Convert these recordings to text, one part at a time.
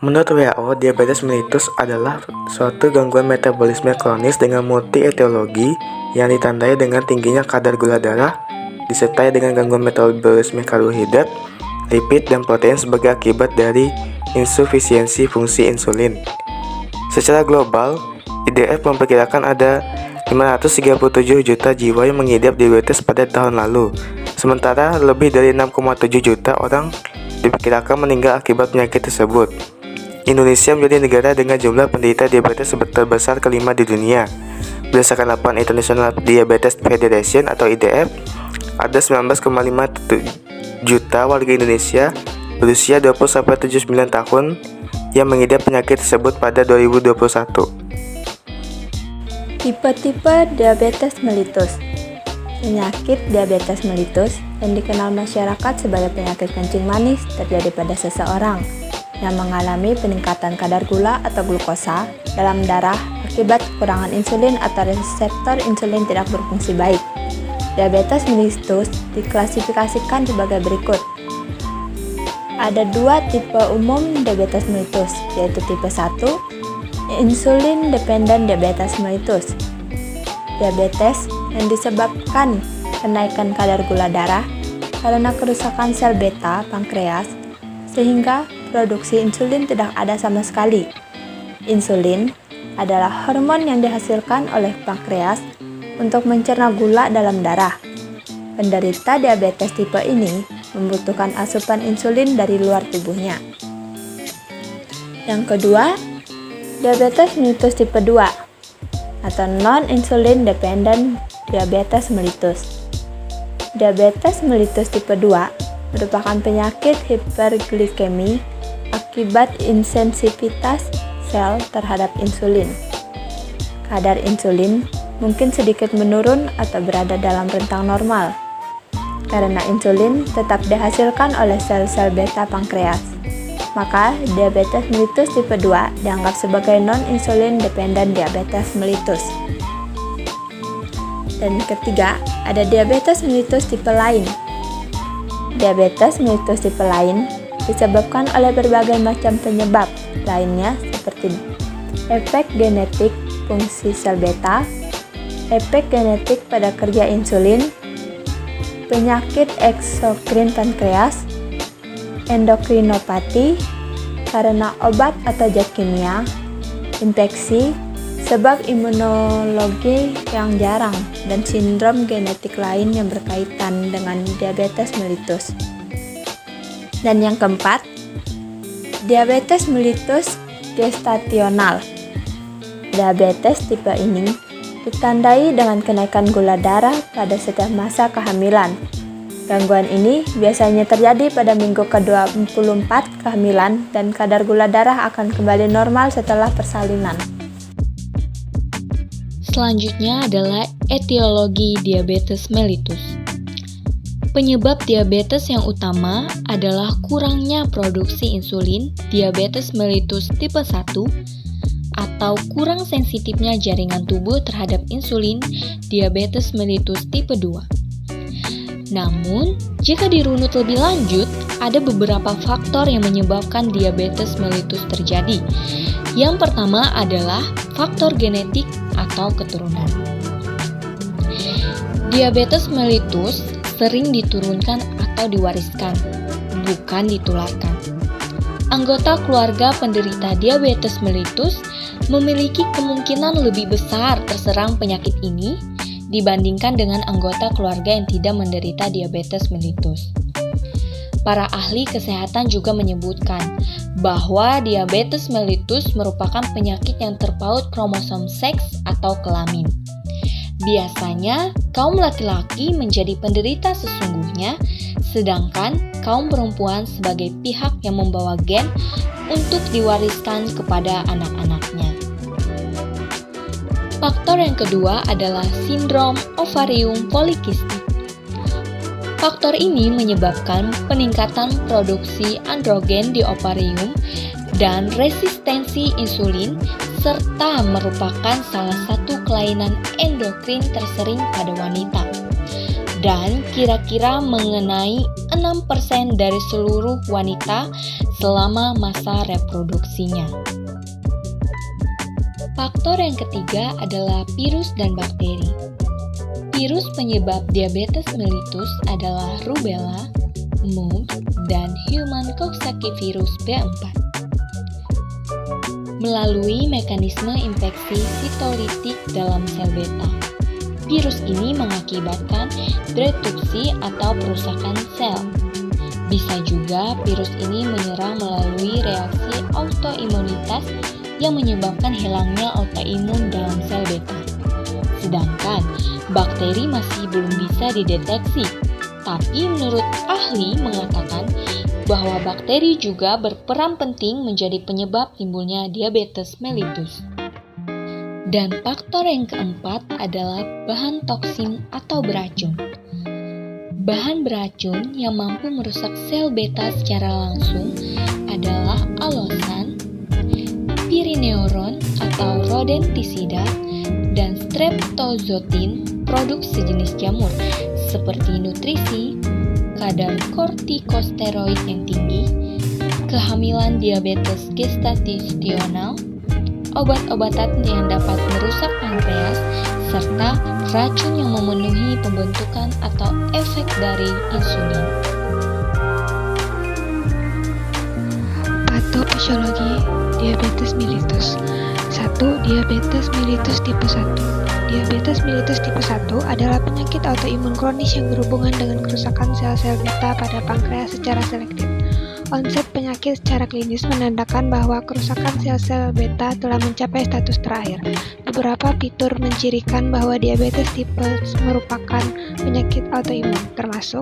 Menurut WHO, diabetes mellitus adalah suatu gangguan metabolisme kronis dengan multi-etiologi yang ditandai dengan tingginya kadar gula darah, disertai dengan gangguan metabolisme karbohidrat, lipid, dan protein sebagai akibat dari insufisiensi fungsi insulin. Secara global, IDF memperkirakan ada 537 juta jiwa yang mengidap diabetes pada tahun lalu, sementara lebih dari 6,7 juta orang diperkirakan meninggal akibat penyakit tersebut. Indonesia menjadi negara dengan jumlah penderita diabetes terbesar kelima di dunia. Berdasarkan laporan International Diabetes Federation atau IDF, ada 19,5 juta warga Indonesia berusia 20-79 tahun yang mengidap penyakit tersebut pada 2021. Tipe-tipe diabetes mellitus. Penyakit diabetes mellitus yang dikenal masyarakat sebagai penyakit kencing manis terjadi pada seseorang yang mengalami peningkatan kadar gula atau glukosa dalam darah akibat kekurangan insulin atau reseptor insulin tidak berfungsi baik. Diabetes mellitus diklasifikasikan sebagai berikut. Ada dua tipe umum diabetes mellitus, yaitu tipe 1, insulin dependent diabetes mellitus. Diabetes yang disebabkan kenaikan kadar gula darah karena kerusakan sel beta pankreas sehingga produksi insulin tidak ada sama sekali. Insulin adalah hormon yang dihasilkan oleh pankreas untuk mencerna gula dalam darah. Penderita diabetes tipe ini membutuhkan asupan insulin dari luar tubuhnya. Yang kedua, diabetes mellitus tipe 2 atau non-insulin dependent diabetes mellitus. Diabetes mellitus tipe 2 merupakan penyakit hiperglikemi akibat insensitivitas sel terhadap insulin. Kadar insulin mungkin sedikit menurun atau berada dalam rentang normal karena insulin tetap dihasilkan oleh sel-sel beta pankreas. Maka diabetes mellitus tipe 2 dianggap sebagai non-insulin dependent diabetes mellitus. Dan ketiga, ada diabetes mellitus tipe lain. Diabetes mellitus tipe lain disebabkan oleh berbagai macam penyebab lainnya seperti efek genetik fungsi sel beta, efek genetik pada kerja insulin, penyakit eksokrin pankreas, endokrinopati karena obat atau zat kimia, infeksi, sebab imunologi yang jarang, dan sindrom genetik lain yang berkaitan dengan diabetes mellitus. Dan yang keempat, diabetes mellitus gestasional. Diabetes tipe ini ditandai dengan kenaikan gula darah pada setiap masa kehamilan. Gangguan ini biasanya terjadi pada minggu ke-24 kehamilan dan kadar gula darah akan kembali normal setelah persalinan. Selanjutnya adalah etiologi diabetes mellitus. Penyebab diabetes yang utama adalah kurangnya produksi insulin diabetes mellitus tipe 1 atau kurang sensitifnya jaringan tubuh terhadap insulin diabetes mellitus tipe 2. Namun, jika dirunut lebih lanjut, ada beberapa faktor yang menyebabkan diabetes mellitus terjadi. Yang pertama adalah faktor genetik atau keturunan. Diabetes mellitus sering diturunkan atau diwariskan, bukan ditularkan. Anggota keluarga penderita diabetes mellitus memiliki kemungkinan lebih besar terserang penyakit ini dibandingkan dengan anggota keluarga yang tidak menderita diabetes mellitus. Para ahli kesehatan juga menyebutkan bahwa diabetes mellitus merupakan penyakit yang terpaut kromosom seks atau kelamin. Biasanya, kaum laki-laki menjadi penderita sesungguhnya, sedangkan kaum perempuan sebagai pihak yang membawa gen untuk diwariskan kepada anak-anaknya. Faktor yang kedua adalah sindrom ovarium polikistik. Faktor ini menyebabkan peningkatan produksi androgen di ovarium dan resistensi insulin serta merupakan salah satu kelainan endokrin tersering pada wanita. dan kira-kira mengenai 6% dari seluruh wanita selama masa reproduksinya. Faktor yang ketiga adalah virus dan bakteri. Virus penyebab diabetes mellitus adalah rubella, mumps, dan human Coxsackie virus B4. Melalui mekanisme infeksi sitolitik dalam sel beta, virus ini mengakibatkan destruksi atau perusakan sel. Bisa juga virus ini menyerang melalui reaksi autoimunitas yang menyebabkan hilangnya autoimun dalam sel beta. Sedangkan bakteri masih belum bisa dideteksi, tapi menurut ahli mengatakan bahwa bakteri juga berperan penting menjadi penyebab timbulnya diabetes mellitus. Dan faktor yang keempat adalah bahan toksin atau beracun. Bahan beracun yang mampu merusak sel beta secara langsung adalah alosan, pirineuron atau rodentisida, dan streptozotin, produk sejenis jamur seperti nutrisi, kadar kortikosteroid yang tinggi, kehamilan diabetes gestasional, obat-obatan yang dapat merusak pankreas, serta racun yang memenuhi pembentukan atau efek dari insulin. Patofisiologi diabetes mellitus. 1. Diabetes mellitus tipe 1. Diabetes mellitus tipe 1 adalah penyakit autoimun kronis yang berhubungan dengan kerusakan sel-sel beta pada pankreas secara selektif. Onset penyakit secara klinis menandakan bahwa kerusakan sel-sel beta telah mencapai status terakhir. Beberapa fitur mencirikan bahwa diabetes tipe merupakan penyakit autoimun, termasuk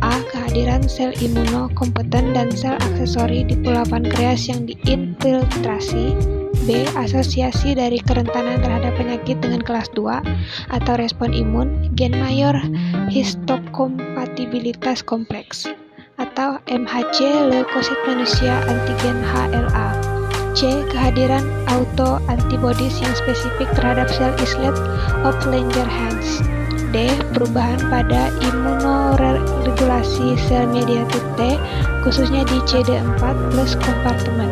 A. Kehadiran sel imunokompeten dan sel aksesori di pulau pankreas yang diinfiltrasi. B. Asosiasi dari kerentanan terhadap penyakit dengan kelas 2 atau respon imun, gen mayor histokompatibilitas kompleks, atau MHC leukosit manusia antigen HLA. C. Kehadiran autoantibodies yang spesifik terhadap sel islet of Langerhans. D. Perubahan pada imunoregulasi sel mediated T, khususnya di CD4 plus kompartemen.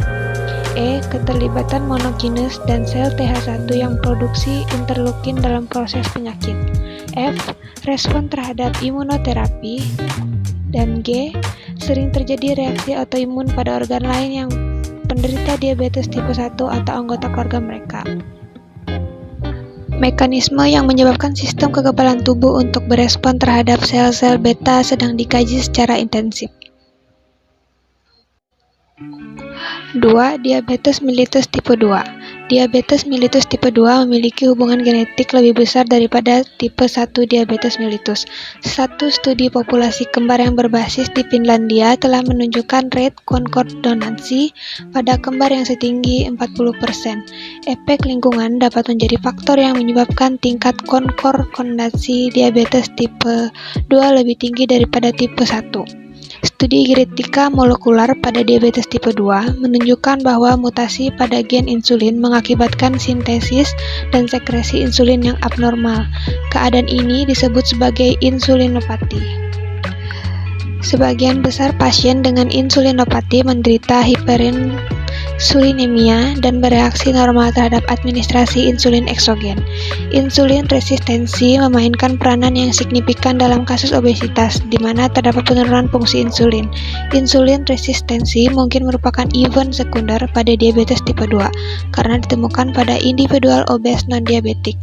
E. Keterlibatan monokinase dan sel TH1 yang produksi interleukin dalam proses penyakit. F. Respon terhadap imunoterapi. Dan G. Sering terjadi reaksi autoimun pada organ lain yang penderita diabetes tipe 1 atau anggota keluarga mereka. Mekanisme yang menyebabkan sistem kekebalan tubuh untuk berespon terhadap sel-sel beta sedang dikaji secara intensif. 2. Diabetes mellitus tipe 2. Diabetes mellitus tipe 2 memiliki hubungan genetik lebih besar daripada tipe 1 diabetes mellitus. Satu studi populasi kembar yang berbasis di Finlandia telah menunjukkan rate konkordonansi pada kembar yang setinggi 40%. Efek lingkungan dapat menjadi faktor yang menyebabkan tingkat konkordonansi diabetes tipe 2 lebih tinggi daripada tipe 1. Studi genetika molekular pada diabetes tipe 2 menunjukkan bahwa mutasi pada gen insulin mengakibatkan sintesis dan sekresi insulin yang abnormal. Keadaan ini disebut sebagai insulinopati. Sebagian besar pasien dengan insulinopati menderita hiperinsulinemia dan bereaksi normal terhadap administrasi insulin eksogen. Insulin resistensi memainkan peranan yang signifikan dalam kasus obesitas, di mana terdapat penurunan fungsi insulin. Insulin resistensi mungkin merupakan event sekunder pada diabetes tipe 2, karena ditemukan pada individual obes non-diabetik.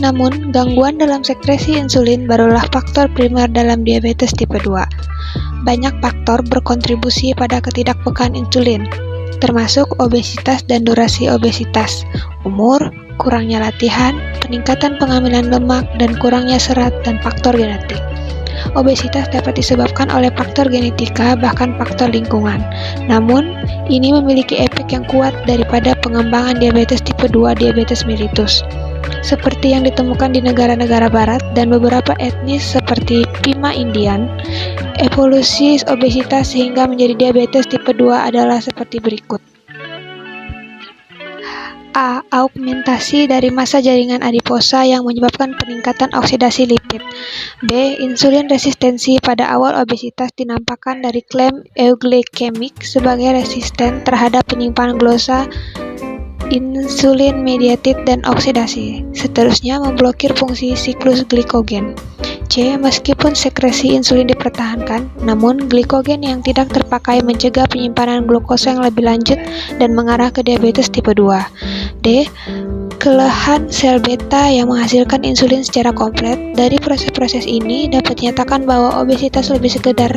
Namun, gangguan dalam sekresi insulin barulah faktor primer dalam diabetes tipe 2. Banyak faktor berkontribusi pada ketidakpekaan insulin, termasuk obesitas dan durasi obesitas, umur, kurangnya latihan, peningkatan pengambilan lemak, dan kurangnya serat dan faktor genetik. Obesitas dapat disebabkan oleh faktor genetika, bahkan faktor lingkungan. Namun, ini memiliki efek yang kuat daripada pengembangan diabetes tipe 2 diabetes mellitus, seperti yang ditemukan di negara-negara barat dan beberapa etnis seperti Pima Indian. Evolusi obesitas sehingga menjadi diabetes tipe 2 adalah seperti berikut. A. Augmentasi dari massa jaringan adiposa yang menyebabkan peningkatan oksidasi lipid. B. Insulin resistensi pada awal obesitas dinampakkan dari klaim euglycemic sebagai resisten terhadap penyimpanan glukosa, insulin mediated dan oksidasi. Seterusnya memblokir fungsi siklus glikogen. C. Meskipun sekresi insulin dipertahankan, namun glikogen yang tidak terpakai mencegah penyimpanan glukosa yang lebih lanjut dan mengarah ke diabetes tipe 2. D. Kelelahan sel beta yang menghasilkan insulin secara komplit. Dari proses-proses ini dapat dinyatakan bahwa obesitas lebih sekedar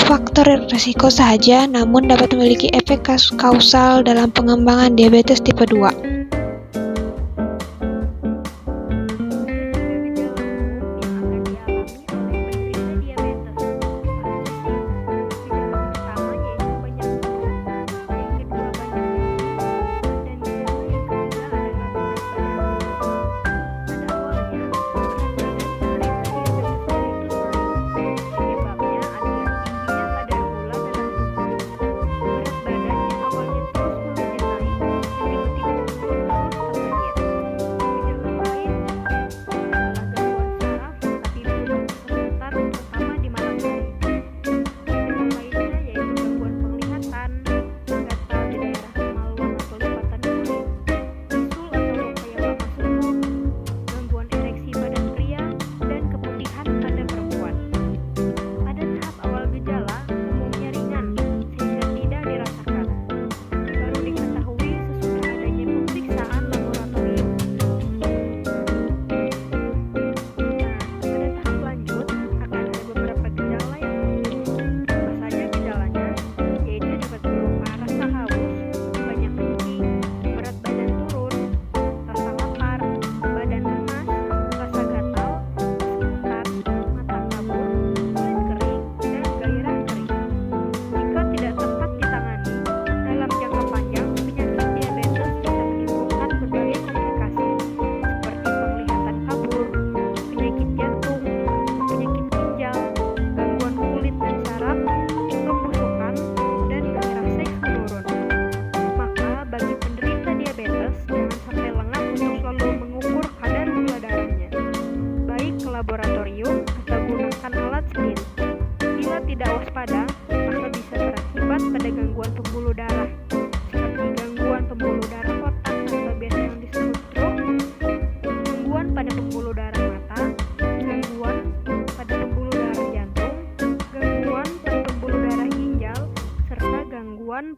faktor risiko saja, namun dapat memiliki efek kausal dalam pengembangan diabetes tipe 2.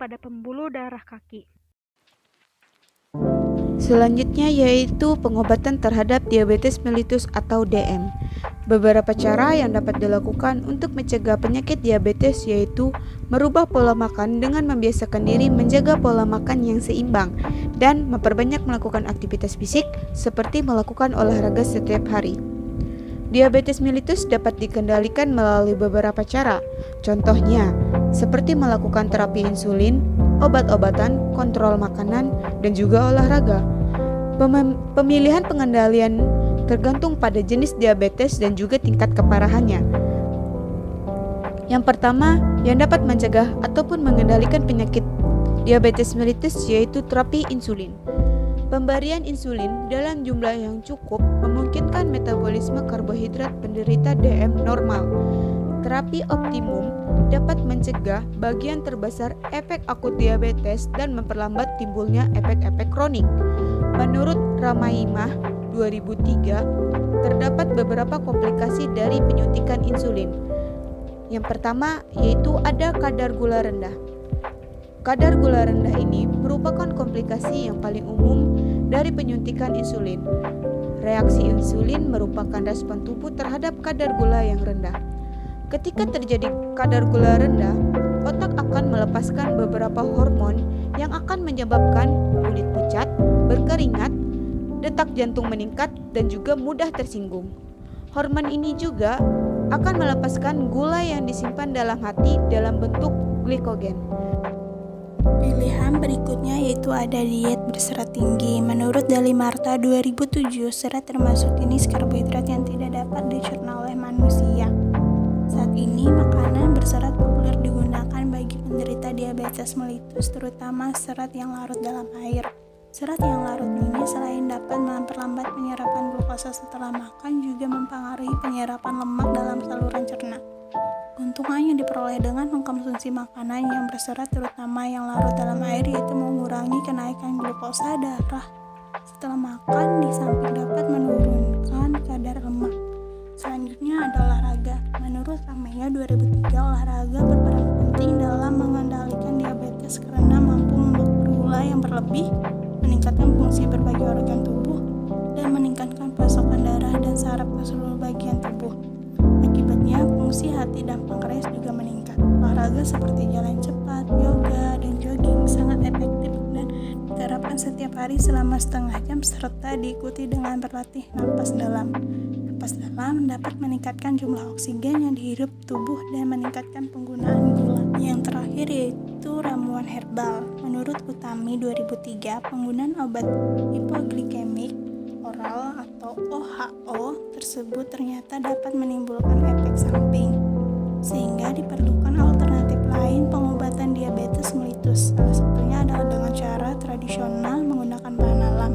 Pada pembuluh darah kaki. Selanjutnya yaitu pengobatan terhadap diabetes mellitus atau DM. Beberapa cara yang dapat dilakukan untuk mencegah penyakit diabetes yaitu merubah pola makan dengan membiasakan diri menjaga pola makan yang seimbang dan memperbanyak melakukan aktivitas fisik seperti melakukan olahraga setiap hari. Diabetes mellitus dapat dikendalikan melalui beberapa cara, contohnya seperti melakukan terapi insulin, obat-obatan, kontrol makanan, dan juga olahraga. Pemilihan pengendalian tergantung pada jenis diabetes dan juga tingkat keparahannya. Yang pertama, yang dapat mencegah ataupun mengendalikan penyakit diabetes mellitus yaitu terapi insulin. Pemberian insulin dalam jumlah yang cukup memungkinkan metabolisme karbohidrat penderita DM normal. Terapi optimum dapat mencegah bagian terbesar efek akut diabetes dan memperlambat timbulnya efek-efek kronik. Menurut Ramaimah 2003, terdapat beberapa komplikasi dari penyuntikan insulin. Yang pertama yaitu ada kadar gula rendah. Kadar gula rendah ini merupakan komplikasi yang paling umum dari penyuntikan insulin. Reaksi insulin merupakan respon tubuh terhadap kadar gula yang rendah. Ketika terjadi kadar gula rendah, otak akan melepaskan beberapa hormon yang akan menyebabkan kulit pucat, berkeringat, detak jantung meningkat, dan juga mudah tersinggung. Hormon ini juga akan melepaskan gula yang disimpan dalam hati dalam bentuk glikogen. Pilihan berikutnya yaitu ada diet berserat tinggi. Menurut Dali Marta 2007, serat termasuk jenis karbohidrat yang tidak dapat dicerna oleh manusia. Saat ini, makanan berserat populer digunakan bagi penderita diabetes mellitus, terutama serat yang larut dalam air. Serat yang larut ini selain dapat memperlambat penyerapan glukosa setelah makan, juga mempengaruhi penyerapan lemak dalam saluran cerna. Keuntungan yang diperoleh dengan mengkonsumsi makanan yang berserat, terutama yang larut dalam air, yaitu mengurangi kenaikan glukosa darah setelah makan, di samping dapat menurunkan kadar lemak. Selanjutnya ada olahraga. Menurut Ramaya 2003, olahraga berperan penting dalam mengendalikan diabetes karena mampu membakar gula yang berlebih, meningkatkan fungsi berbagai organ tubuh, dan meningkatkan pasokan darah dan saraf ke seluruh bagian tubuh. Akibatnya, fungsi hati dan pankreas juga meningkat. Olahraga seperti jalan cepat, yoga, dan jogging sangat efektif dan diterapkan setiap hari selama setengah jam, serta diikuti dengan berlatih napas dalam. Napas dalam dapat meningkatkan jumlah oksigen yang dihirup tubuh dan meningkatkan penggunaan gula. Yang terakhir yaitu ramuan herbal. Menurut Utami 2003, penggunaan obat hipoglikemik oral atau OHO tersebut ternyata dapat menimbulkan efek samping, sehingga diperlukan alternatif lain pengobatan diabetes mellitus. Salah satunya adalah dengan cara tradisional menggunakan bahan alam.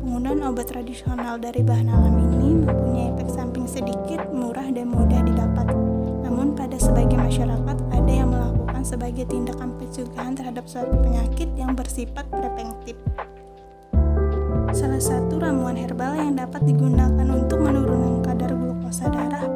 Penggunaan obat tradisional dari bahan alam ini mempunyai efek samping sedikit, murah, dan mudah didapat. Namun pada sebagian masyarakat ada yang melakukan sebagai tindakan pencegahan terhadap suatu penyakit yang bersifat preventif. Salah satu ramuan herbal yang dapat digunakan untuk menurunkan kadar glukosa darah